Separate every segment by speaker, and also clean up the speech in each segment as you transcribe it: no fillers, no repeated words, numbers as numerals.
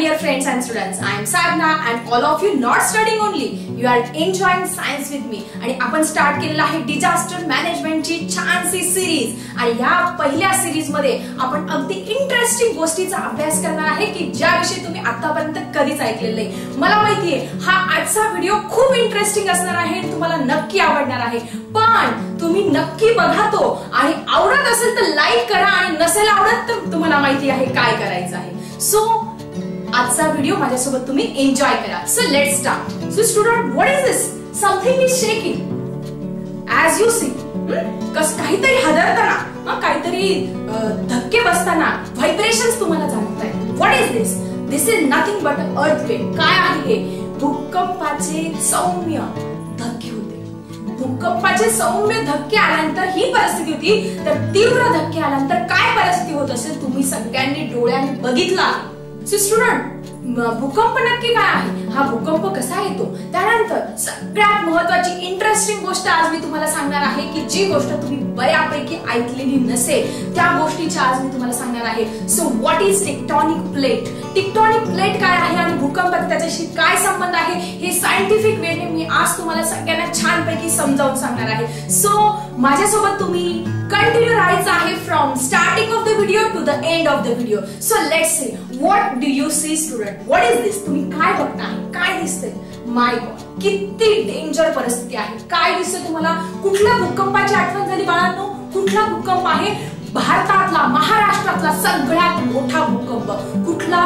Speaker 1: dear friends and students, I am Sadhna and all of you not studying only, you are enjoying science with me. आणि आपण start केलेला आहे disaster मॅनेजमेंटची छानशी series आणि या पहिल्या सिरीज मध्ये आपण अगदी इंटरेस्टिंग गोष्टीचा अभ्यास करणार आहे की ज्याविषयी तुम्ही आतापर्यंत कधीच ऐकलेलं नाही. मला माहिती आहे हा आजचा व्हिडिओ खूप इंटरेस्टिंग असणार आहे, तुम्हाला नक्की आवडणार आहे. पण तुम्ही नक्की बघा तो आणि आवडत असेल तर लाईक करा आणि नसेल आवडत तर तुम्हाला माहिती आहे काय करायचं आहे. सो आजचा व्हिडिओ माझ्यासोबत तुम्ही एन्जॉय करा. So let's start. So student, what is this? Something is shaking as you see. काहीतरी हदरताना, काहीतरी धक्के बसताना व्हायब्रेशन्स तुम्हाला जाणवत आहेत. What is this? This is nothing but earthquake. काय आहे? भूकंपाचे सौम्य धक्के होते. भूकंपाचे सौम्य धक्के आल्यानंतर ही परिस्थिती होती, तर तीव्र धक्के आल्यानंतर काय परिस्थिती होत असेल तुम्ही सगळ्यांनी डोळ्यांनी बघितला. सो स्टुडंट, भूकंप नक्की काय आहे, हा भूकंप कसा येतो, त्यानंतर सगळ्यात महत्त्वाची इंटरेस्टिंग गोष्ट आज मी तुम्हाला सांगणार आहे की जी गोष्ट तुम्ही बऱ्यापैकी ऐकलेली नसेल त्या गोष्टीची आज मी तुम्हाला सांगणार आहे. So what is tectonic plate? Tectonic plate काय आहे आणि भूकंप त्याच्याशी काय संबंध आहे हे सायंटिफिक वेने मी आज तुम्हाला सगळ्यांना छानपैकी समजावून सांगणार आहे. सो माझ्यासोबत तुम्ही कंटिन्यू राहायचं आहे from starting of the video to the end of the video. So let's see, what do you see student? What is this? तुम्ही काय बघताय, काय दिसतंय? माय गॉड, किती डेंजर परिस्थिती आहे. काय दिसतंय तुम्हाला? कुठल्या भूकंपाची आठवण झाली बाळांनो? कुठला भूकंप आहे? भारतातला, महाराष्ट्रातला सगळ्यात मोठा भूकंप. कुठला?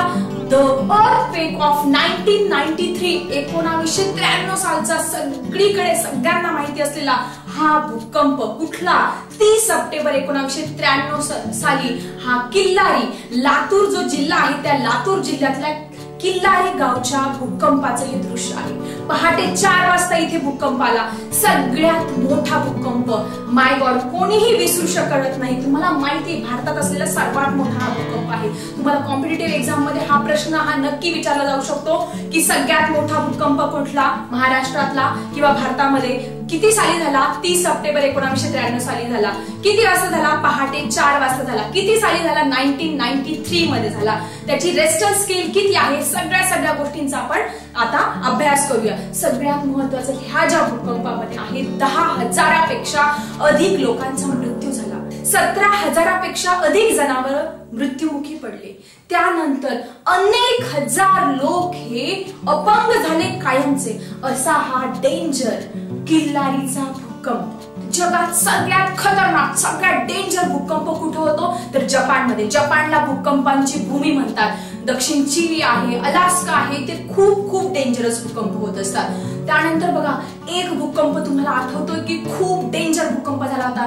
Speaker 1: द अर्थक्वेक ऑफ 1993, 1993 सालचा सगळीकडे सगळ्यांना माहिती असलेला हा भूकंप. कुठला? 30 सप्टेंबर 1993 साली हा किल्लारी, लातूर जो जिल्हा आहे त्या लातूर जिल्ह्यातल्या किल्लारी गावच्या भूकंपाचं हे दृश्य आहे. पहाटे 4 वाजता इथे भूकंप आला. सगळ्यात मोठा भूकंप. माय गॉड, कोणीही विसरू शकत नाही. तुम्हाला माहिती आहे भारतात असलेला सर्वात मोठा हा भूकंप आहे. तुम्हाला कॉम्पिटिटिव्ह एक्झाम मध्ये हा प्रश्न नक्की विचारला जाऊ शकतो की सगळ्यात मोठा भूकंप कुठला, महाराष्ट्रातला किंवा भारतामध्ये? किती साली झाला? 30 सप्टेंबर 1993 साली झाला. किती वाजता झाला? पहाटे 4 वाजता झाला. किती साली झाला? 1993 मध्ये झाला. त्याची रेस्टर स्केल किती आहे? सगळ्या गोष्टींचा आपण आता अभ्यास करूया. सगळ्यात महत्वाचं, ह्या ज्या भूकंपामध्ये आहे 10,000पेक्षा अधिक लोकांचा मृत्यू झाला. 17,000पेक्षा अधिक जनावर मृत्युमुखी पडले. त्यानंतर अनेक हजार लोक हे अपंग झाले कायमचे. असा हा डेंजर किल्लारीचा भूकंप. जगात सगळ्यात खतरनाक, सगळ्यात डेंजर भूकंप कुठे होतो तर जपानमध्ये. जपानला भूकंपांची भूमी म्हणतात. दक्षिण चिली आहे, अलास्का आहे, ते खूप डेंजरस भूकंप होत असतात. त्यानंतर बघा, एक भूकंप तुम्हाला आठवतोय की खूप डेंजर भूकंप झाला होता.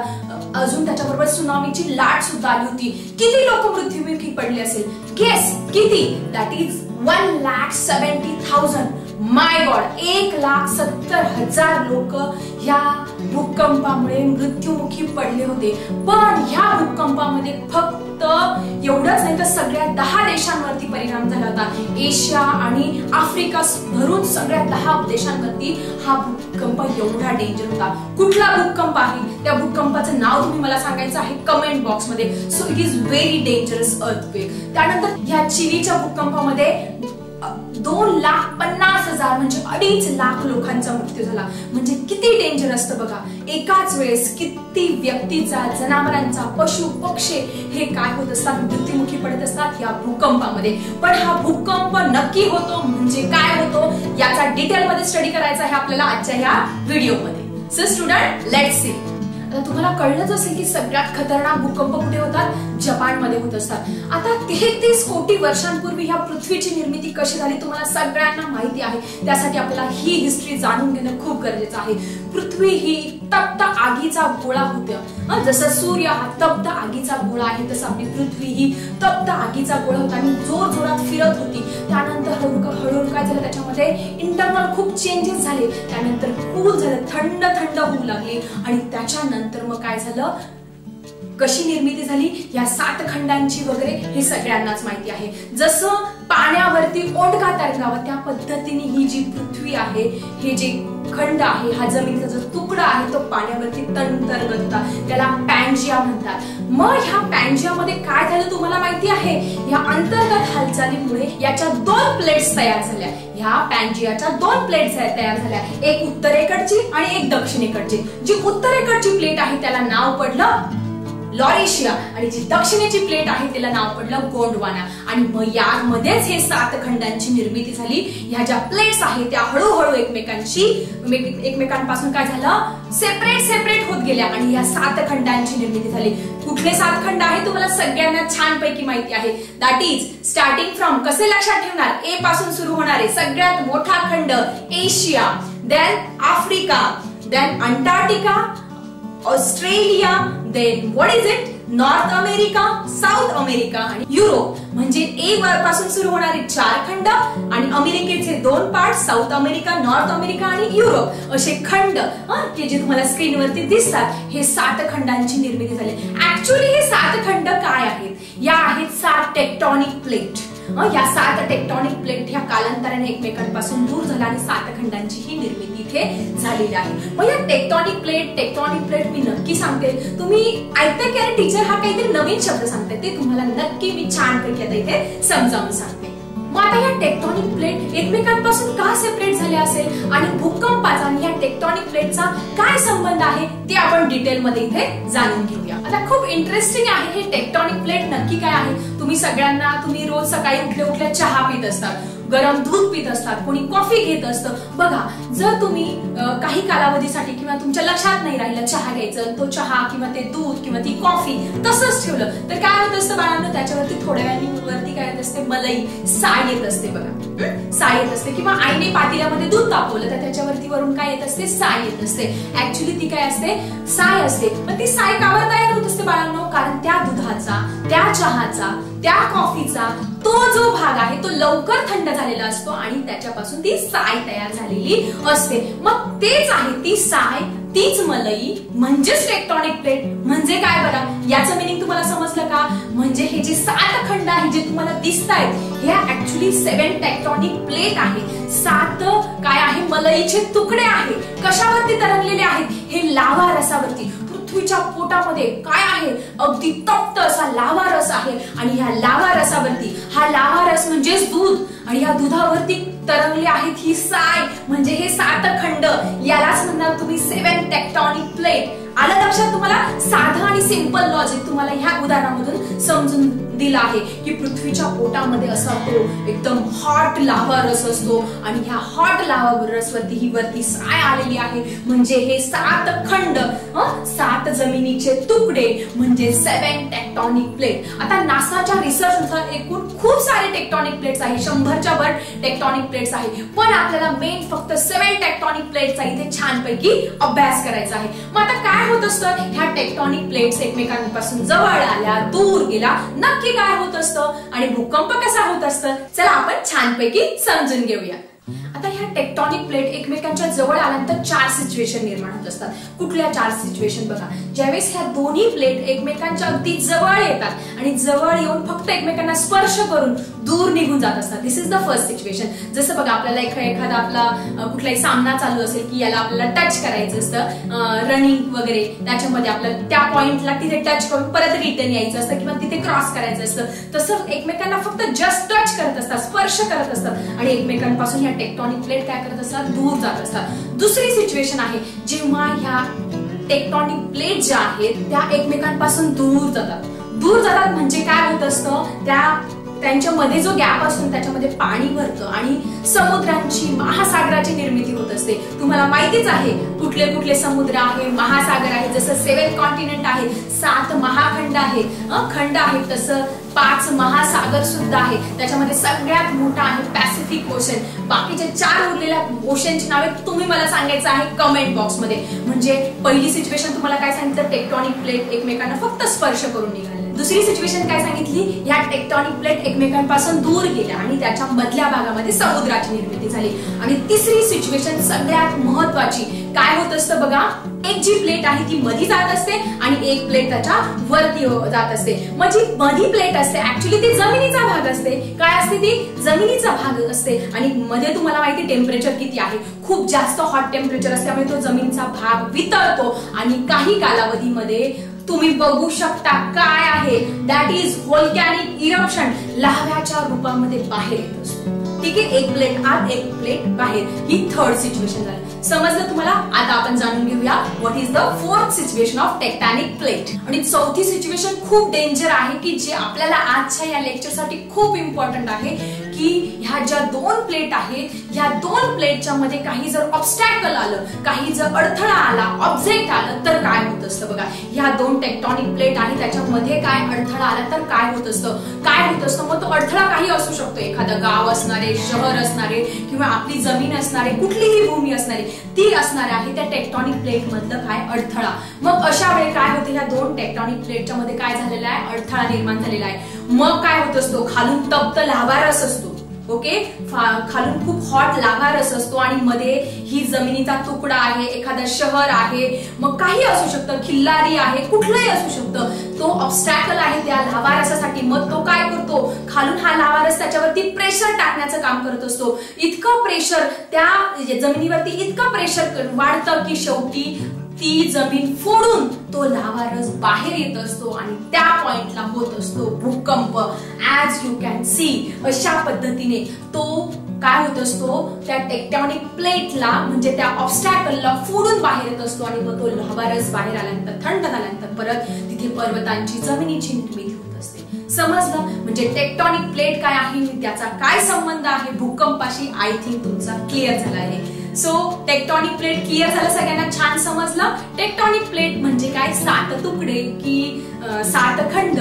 Speaker 1: अजून त्याच्याबरोबर सुनामीची लाट सुद्धा आली होती. किती लोक मृत्युमुखी पडले असेल? गेस किती? That is 1,70,000. माय गॉड, 1,70,000 लोक ह्या भूकंपामुळे मृत्युमुखी पडले होते. पण ह्या भूकंपामध्ये फक्त एवढंच नाही तर सगळ्या 10 देशांवरती परिणाम झाला होता. एशिया आणि आफ्रिका धरून सगळ्या 10 देशांवरती हा भूकंप एवढा डेंजर होता. कुठला भूकंप आहे? त्या भूकंपाचं नाव तुम्ही मला सांगायचं आहे कमेंट बॉक्स मध्ये. So it is very dangerous earthquake. त्यानंतर या चिलीच्या भूकंपामध्ये 2,50,000 म्हणजे 2.5 लाख लोकांचा मृत्यू झाला. म्हणजे किती डेंजर असतं बघा. एकाच वेळेस किती व्यक्तीचा, जनावरांचा, पशु पक्षी हे काय होत असतात, मृत्युमुखी पडत असतात या भूकंपामध्ये. पण हा भूकंप नक्की होतो म्हणजे काय होतो याचा डिटेल मध्ये स्टडी करायचा आहे आपल्याला आजच्या या व्हिडिओमध्ये. So student, let's see. तुम्हाला कळलंच असेल की सगळ्यात खतरनाक भूकंप कुठे होतात? जपानमध्ये होत असतात. आता 33 कोटी वर्षांपूर्वी ह्या पृथ्वीची निर्मिती कशी झाली तुम्हाला सगळ्यांना माहिती आहे. त्यासाठी आपल्याला ही हिस्ट्री जाणून घेणं खूप गरजेचं आहे. पृथ्वी ही तप्त आगीचा गोळा होती. जसं सूर्य हा तप्त आगीचा गोळा आहे तसं आपली पृथ्वी ही तप्त आगीचा गोळा होता आणि जोरात फिरत होती. त्यानंतर हळूहळू काय झालं, त्याच्यामध्ये इंटरनल खूप चेंजेस झाले. त्यानंतर कूल झालं, थंड होऊ लागली आणि त्याच्यानंतर मग काय झालं, कशी निर्मिती झाली या 7 खंडांची वगैरे हे सगळ्यांनाच माहिती आहे. जसं पाण्यावरती ओंडका तरंगावा त्या पद्धतीने ही जी पृथ्वी आहे, हे जे खंड आहे, हा जमिनीचा जो तुकडा आहे तो पाण्यावरती तरंगत होता, त्याला पॅन्जिया म्हणतात। मग ह्या पॅन्जिया मध्ये काय झालं तुम्हाला माहिती आहे, या अंतर्गत हालचालीमुळे याच्या दोन प्लेट्स तयार झाल्या। ह्या पॅन्जियाच्या दोन प्लेट्स तयार झाल्या, एक उत्तरेकडची आणि एक दक्षिणेकडची। जी उत्तरेकडची प्लेट आहे त्याला नाव पडलं लॉरेशिया आणि जी दक्षिणेची प्लेट आहे त्याला नाव पडलं गोंडवाना। आणि मग यामध्येच हे 7 खंडांची निर्मिती झाली। ह्या ज्या प्लेट्स आहेत त्या हळूहळू एकमेकांपासून काय झालं, सेपरेट होत गेल्या आणि या 7 खंडांची निर्मिती झाली। कुठले 7 खंड आहे तुम्हाला सगळ्यांना छानपैकी माहिती आहे, दॅट इज स्टार्टिंग फ्रॉम, कसे लक्षात ठेवणार, ए पासून सुरू होणारे सगळ्यात मोठा खंड Asia, then Africa, then Antarctica, Australia, then what is it, North America, South America आणि युरोप। म्हणजे ए पासून सुरू होणारे 4 खंड आणि अमेरिकेचे 2 part, south America, north America आणि युरोप असे खंड की जे तुम्हाला स्क्रीनवरती दिसतात, हे 7 खंडांची निर्मिती झाली। ऍक्च्युअली हे 7 खंड काय आहेत, या आहेत 7 टेक्टॉनिक प्लेट। या 7 टेक्टॉनिक प्लेट ह्या कालांतराने एकमेकांपासून दूर झाल्या आणि 7 खंडांची ही निर्मिती इथे झालेली आहे। मग या टेक्टॉनिक प्लेट मी नक्की सांगते, तुम्ही ऐकता की अरे टीचर हा काहीतरी नवीन शब्द सांगते, ते तुम्हाला नक्की मी छानपैकी आता इथे समजावून सांगते। मग आता या टेक्टॉनिक प्लेट एकमेकांपासून का सेपरेट झाल्या असेल आणि भूकंपाचा आणि या टेक्टॉनिक प्लेटचा काय संबंध आहे ते आपण डिटेल मध्ये इथे जाणून घेऊया। आता खूप इंटरेस्टिंग आहे हे टेक्टॉनिक प्लेट नक्की काय आहे। तुम्ही रोज सकाळी उठल्या चहा पित असतात, गरम दूध पित असतात, कोणी कॉफी घेत असतं। बघा, जर तुम्ही काही कालावधीसाठी किंवा तुमच्या लक्षात नाही राहिलं चहा घ्यायचं, तो चहा किंवा ते दूध किंवा ती कॉफी तसंच ठेवलं तर काय होत असतं बाळांनो, त्याच्यावरती थोड्या वेळाने वरती काय येत असते, मलाई, साय येत असते बघा, साय येत असते। किंवा आईने पातेल्यामध्ये दूध तापवलं तर त्याच्यावरती वरून काय येत असते, साय येत असते। ऍक्च्युअली ती काय असते, साय असते। पण ती साय कावर तयार होत असते बाळांनो, कारण त्या दुधाचा, त्या चहाचा, त्या कॉफीचा तो जो भाग आहे तो लवकर थंड झालेला असतो आणि त्याच्यापासून ती साय तयार झालेली असते। मग तेच आहे ती साय, तीच मलाई, म्हणजेच टेक्टॉनिक प्लेट। म्हणजे काय बघा, याचं मीनिंग तुम्हाला समजलं का? म्हणजे हे जे 7 खंड आहे जे तुम्हाला दिसतायत हे ऍक्च्युअली 7 टेक्टॉनिक प्लेट आहे। 7 काय आहे, मलईचे तुकडे आहे। कशावरती तरंगलेले आहेत, हे लावा रसावरती। पृथ्वीच्या पोटामध्ये काय आहे, अगदी तप्त असा लावा रस आहे आणि ह्या लावा रसावरती, हा लावा रस म्हणजेच दूध आणि ह्या दुधावरती तरंगले आहेत ही साय, म्हणजे हे 7 खंड, यालाच म्हणणार तुम्ही 7 टेक्टॉनिक प्लेट। आलं लक्षात तुम्हाला? साधं आणि सिंपल लॉजिक तुम्हाला ह्या उदाहरणामधून समजून दिलं आहे की पृथ्वीच्या पोटामध्ये असा तो एकदम हॉट लावा रस असतो आणि ह्या हॉट लावा रसवरती ही वरती साय आलेली आहे, म्हणजे हे 7 खंड, 7 जमिनीचे तुकडे म्हणजे 7 टेक्टॉनिक प्लेट। आता नासाच्या रिसर्च नुसार एकूण खूप सारे टेक्टॉनिक प्लेट्स आहेत, 100च्या वर टेक्टॉनिक प्लेट्स आहेत, पण आपल्याला मेन फक्त 7 टेक्टॉनिक प्लेट्सचा इथे छानपैकी अभ्यास करायचा आहे। मग आता काय होत असतं, ह्या टेक्टॉनिक प्लेट्स एकमेकांपासून जवळ आल्या, दूर गेला, नक्की काय होत असतं आणि भूकंप कसा होत असतं, चला आपण छानपैकी समजून घेऊया। आता ह्या टेक्टॉनिक प्लेट एकमेकांच्या जवळ आल्यानंतर 4 सिच्युएशन निर्माण होत असतात। कुठल्या 4 सिच्युएशन बघा, ज्यावेळेस ह्या दोन्ही प्लेट एकमेकांच्या अगदी जवळ येतात आणि जवळ येऊन फक्त एकमेकांना स्पर्श करून दूर निघून जात असतात, दिस इज द फर्स्ट सिच्युएशन। जसं बघा, आपल्याला एखादा आपला कुठलाही सामना चालू असेल की याला आपल्याला टच करायचं असतं, रनिंग वगैरे, त्याच्यामध्ये आपल्याला त्या पॉइंटला तिथे टच करून परत रिटर्न यायचं असतं किंवा तिथे क्रॉस करायचं असतं, तसं एकमेकांना फक्त जस्ट टच करत असतात, स्पर्श करत असतात आणि एकमेकांपासून ह्या टेक्टॉनिक प्लेट काय करत असतात, दूर जात असतात। दुसरी सिच्युएशन आहे जेव्हा ह्या टेक्टॉनिक प्लेट ज्या आहेत त्या एकमेकांपासून दूर जातात म्हणजे काय होत असतं, त्यांच्यामध्ये जो गॅप असतो त्याच्यामध्ये पाणी भरतं आणि समुद्रांची, महासागराची निर्मिती होत असते। तुम्हाला माहितीच आहे कुठले कुठले समुद्र आहे, महासागर आहे, जसं 7 कॉन्टिनेंट आहे, 7 महाखंड आहे, खंड आहे, तसं 5 महासागर सुद्धा आहे। त्याच्यामध्ये सगळ्यात मोठा आहे पॅसिफिक ओशन। बाकीच्या 4 उरलेल्या ओशनची नावे तुम्ही मला सांगायचं आहे कमेंट बॉक्स मध्ये। म्हणजे पहिली सिच्युएशन तुम्हाला काय सांगितलं, टेक्टॉनिक प्लेट एकमेकांना फक्त स्पर्श करून निघाले। दुसरी सिच्युएशन काय सांगितली, ह्या टेक्टॉनिक प्लेट एकमेकांपासून दूर गेल्या आणि त्याच्या मधल्या भागामध्ये समुद्राची निर्मिती झाली. आणि तिसरी सिच्युएशन सगळ्यात महत्वाची, काय होत असतं बघा, एक जी प्लेट आहे ती मधी जात असते आणि एक प्लेट त्याच्या वरती जात असते. मग जी मधी प्लेट असते ऍक्च्युली ती जमिनीचा भाग असते. काय असते ती? जमिनीचा भाग असते. आणि मध्ये तुम्हाला माहिती टेम्परेचर किती आहे, खूप जास्त हॉट टेम्परेचर असल्यामुळे तो जमिनीचा भाग वितळतो आणि काही कालावधीमध्ये तुम्ही बघू शकता काय आहे, दॅट इज व्होल्कॅनिक इरप्शन, लाव्याच्या रूपामध्ये बाहेर येत असतो. ठीक आहे, एक प्लेट आत एक प्लेट बाहेर, ही थर्ड सिच्युएशन झाली. समजलं तुम्हाला? आता आपण जाणून घेऊया what is the fourth situation of tectonic plate. आणि चौथी सिच्युएशन खूप डेंजर आहे की जे आपल्याला आजच्या या लेक्चरसाठी खूप इम्पॉर्टंट आहे की ह्या ज्या दोन प्लेट आहेत, ह्या दोन प्लेटच्या मध्ये काही जर ऑब्स्टॅकल आलं, काही जर अडथळा आला, ऑब्जेक्ट आलं तर काय होत असतं बघा. ह्या दोन टेक्टॉनिक प्लेट आहेत त्याच्यामध्ये काय अडथळा आला तर काय होत असतं, काय होत असतं. मग तो अडथळा काही असू शकतो, एखादं गाव असणारे, शहर असणारे किंवा आपली जमीन असणारे, कुठलीही भूमी असणारी ती असणार आहे त्या टेक्टॉनिक प्लेट मधलं काय अडथळा. मग अशा वेळी काय होतं, ह्या दोन टेक्टॉनिक प्लेटच्या मध्ये काय झालेलं आहे, अडथळा निर्माण झालेला आहे. मग काय होत असतो, खालून तप्त लाव्हारस असतो. ओके, खालून खूप हॉट लाव्हारस असतो आणि मध्ये ही जमिनीचा तुकडा आहे, एखादं शहर आहे, मग काही असू शकतं, खिल्लारी आहे, कुठलंही असू शकतं. तो ऑब्स्टॅकल आहे त्या लाव्हारसासाठी. मग तो काय करतो, खालून हा लाव्हारस त्याच्यावरती प्रेशर टाकण्याचं काम करत असतो. इतकं प्रेशर त्या जमिनीवरती इतकं प्रेशर वाढतं की शेवटी ती जमीन फोडून तो लाव्हारस बाहेर येत असतो आणि त्या पॉइंटला होत असतो भूकंप. ऍज यू कॅन सी, अशा पद्धतीने तो काय होत असतो, त्या टेक्टॉनिक प्लेटला म्हणजे त्या ऑब्स्टॅकलला फोडून बाहेर येत असतो आणि मग तो लाव्हारस बाहेर आल्यानंतर, थंड झाल्यानंतर परत तिथे पर्वतांची, जमिनीची निर्मिती होत असते. समजलं? म्हणजे टेक्टॉनिक प्लेट काय आहे, त्याचा काय संबंध आहे भूकंपाशी, आय थिंक तुमचा क्लिअर झाला आहे. सो टेक्टॉनिक प्लेट क्लिअर झालं, सगळ्यांना छान समजलं. टेक्टॉनिक प्लेट म्हणजे काय, 7 तुकडे की 7 खंड,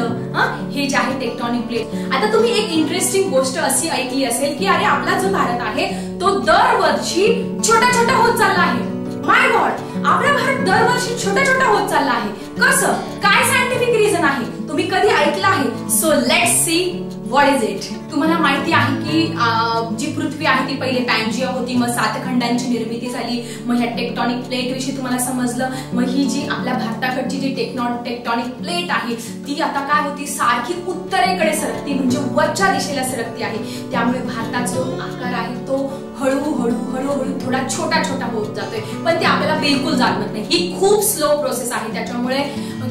Speaker 1: हे जे आहे टेक्टॉनिक प्लेट. आता तुम्ही एक इंटरेस्टिंग गोष्ट अशी ऐकली असेल की अरे आपला जो भारत आहे तो दरवर्षी छोटा छोटा होत चालला आहे. माय गॉड, आपला भारत दरवर्षी छोटा छोटा होत चालला आहे. कसं, काय सायंटिफिक रिझन आहे, तुम्ही कधी ऐकलं आहे? So let's see what is it. तुम्हाला माहिती आहे की जी पृथ्वी आहे ती पहिले पॅन्जिया होती, मग 7 खंडांची निर्मिती झाली. मग ह्या टेक्टॉनिक प्लेट विषयी तुम्हाला समजलं. मग ही जी आपल्या भारताकडची जी टेक्टॉनिक प्लेट आहे ती आता काय होती, सारखी उत्तरेकडे सरकती, म्हणजे वरच्या दिशेला सरकती आहे. त्यामुळे भारताचा जो आकार आहे तो हळूहळू थोडा छोटा छोटा होत जातोय, पण ते आपल्याला बिलकुल जाणवत नाही. ही खूप स्लो प्रोसेस आहे, त्याच्यामुळे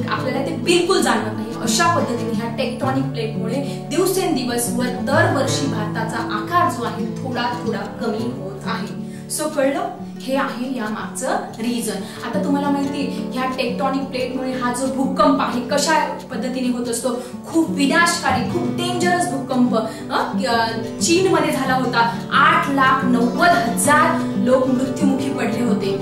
Speaker 1: आपल्याला ते बिलकुल जाणवत नाही. अशा पद्धतीने ह्या टेक्टॉनिक प्लेटमुळे दिवसेंदिवस व दरवर्षी भारताचा आकार जो आहे थोडा थोडा कमी होत आहे. सो कळलं, हे आहे या मागचं रिझन. आता तुम्हाला माहिती ह्या टेक्टॉनिक प्लेटमुळे हा जो भूकंप आहे कशा पद्धतीने होत असतो, खूप विनाशकारी, खूप डेंजरस भूकंप चीन मध्ये झाला होता. 8,90,000 लोक मृत्युमुखी पडले होते.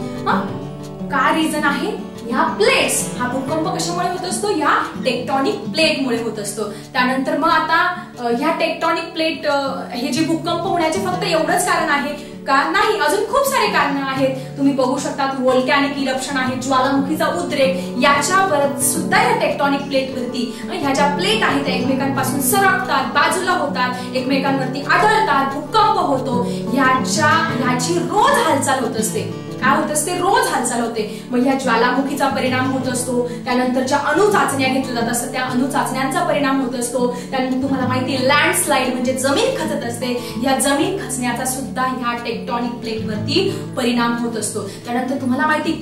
Speaker 1: काय रिझन आहे, ह्या प्लेट्स, हा भूकंप कशामुळे होत असतो, या टेक्टॉनिक प्लेटमुळे होत असतो. त्यानंतर मग आता ह्या टेक्टॉनिक प्लेट हे जे भूकंप होण्याचे फक्त एवढंच कारण आहे का, नाही, अजून खूप सारे कारण आहेत. तुम्ही बघू शकता व्होल्कॅनिक इरप्शन आहे, ज्वालामुखीचा उद्रेक, याच्यावर सुद्धा या टेक्टॉनिक प्लेटवरती ह्या ज्या प्लेट आहेत त्या एकमेकांपासून सरकतात, बाजूला होतात, एकमेकांवरती आदळतात, भूकंप होतो. ह्याची रोज हालचाल होत असते. काय होत असते, रोज हालचाल होते. मग ह्या ज्वालामुखीचा परिणाम होत असतो. त्यानंतर ज्या अणु चाचण्या घेतल्या जात असतात त्या अणु चाचण्यांचा परिणाम होत असतो. त्यानंतर तुम्हाला माहिती लँडस्लाइड म्हणजे जमीन खचत असते, या जमीन खचण्याचा सुद्धा ह्या टेक्टॉनिक प्लेटवरती परिणाम होत असतो. त्यानंतर तुम्हाला माहिती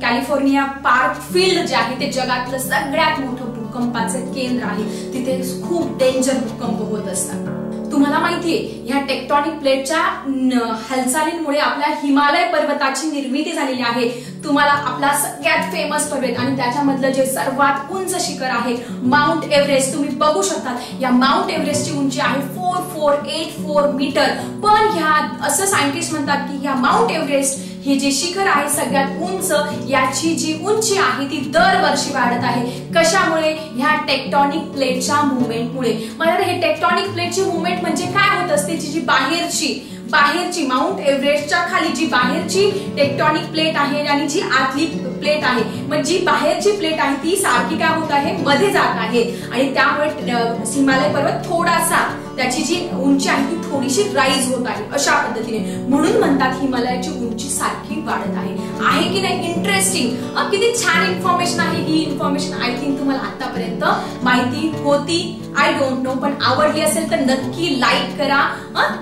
Speaker 1: कॅलिफोर्निया पार्क फील्ड जे आहे ते जगातलं सगळ्यात मोठं भूकंपाचं केंद्र आहे. तिथे खूप डेंजर भूकंप होत असतात. तुम्हाला माहितीये ह्या टेक्टॉनिक प्लेटच्या हालचालींमुळे आपल्या हिमालय पर्वताची निर्मिती झालेली आहे. तुम्हाला आपला सगळ्यात फेमस पर्वत आणि त्याच्यामधलं जे सर्वात उंच शिखर आहे माउंट एव्हरेस्ट, तुम्ही बघू शकता या माउंट एव्हरेस्टची उंची आहे 4484 मीटर. पण ह्या असं सायंटिस्ट म्हणतात की ह्या माउंट एव्हरेस्ट हे जे शिखर आहे सगळ्यात उंच, याची जी उंची आहे ती दरवर्षी वाढत आहे. कशामुळे, ह्या टेक्टॉनिक प्लेटच्या मुवमेंटमुळे. मला हे टेक्टॉनिक प्लेटची मुवमेंट म्हणजे काय होत असते, जी बाहेरची माउंट एव्हरेस्टच्या खाली जी बाहेरची टेक्टॉनिक प्लेट आहे आणि जी आतली प्लेट आहे, मग जी बाहेरची प्लेट आहे ती सारखी काय होत आहे, मध्ये जात आहे आणि त्यामुळे हिमालय पर्वत थोडासा त्याची जी उंची आहे ती थोडीशी राईज होत आहे अशा पद्धतीने, म्हणून म्हणतात हिमालयाची उंची सारखी वाढत आहे की नाही? इंटरेस्टिंग, किती छान इन्फॉर्मेशन आहे ही. इन्फॉर्मेशन आय थिंक तुम्हाला आतापर्यंत माहिती होती, आय डोंट नो, पण आवडली असेल तर नक्की लाईक करा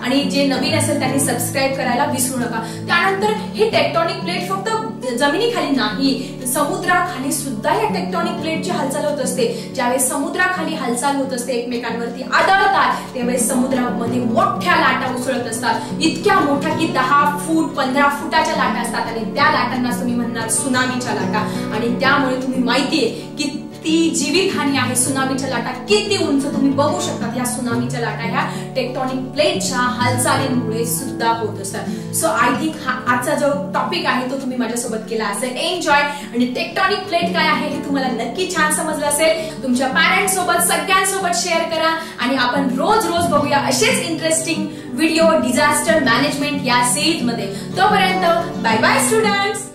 Speaker 1: आणि जे नवीन असेल त्यांनी सबस्क्राईब करायला विसरू नका. त्यानंतर हे टेक्टोनिक प्लेट फक्त जमिनीखाली नाही, समुद्राखाली सुद्धा या टेक्टोनिक प्लेटची हालचाल होत असते. ज्यावेळेस समुद्राखाली हालचाल होत असते, एकमेकांवरती आदळतात, त्यावेळेस समुद्रामध्ये मोठ्या लाटा उसळत असतात, इतक्या मोठ्या की 10 फूट 15 फुटाच्या लाटा असतात आणि त्या लाटांना तुम्ही म्हणणार सुनामीच्या लाटा. आणि त्यामुळे तुम्ही माहितीये की ती जीवितहानी आहे, सुनामीच्या लाटा किती उंच तुम्ही बघू शकता. या सुनामीच्या लाटा ह्या टेक्टोनिक प्लेटच्या हालचालींमुळे सुद्धा होत असतात. सो आय थिंक हा आजचा जो टॉपिक आहे तो तुम्ही माझ्यासोबत केला असेल एन्जॉय, आणि टेक्टोनिक प्लेट काय आहे हे तुम्हाला नक्की छान समजलं असेल. तुमच्या पॅरेंट्स सोबत सगळ्यांसोबत शेअर करा आणि आपण रोज रोज बघूया असेच इंटरेस्टिंग व्हिडिओ डिझास्टर मॅनेजमेंट या सिरीज मध्ये. तोपर्यंत बाय बाय स्टुडंट्स.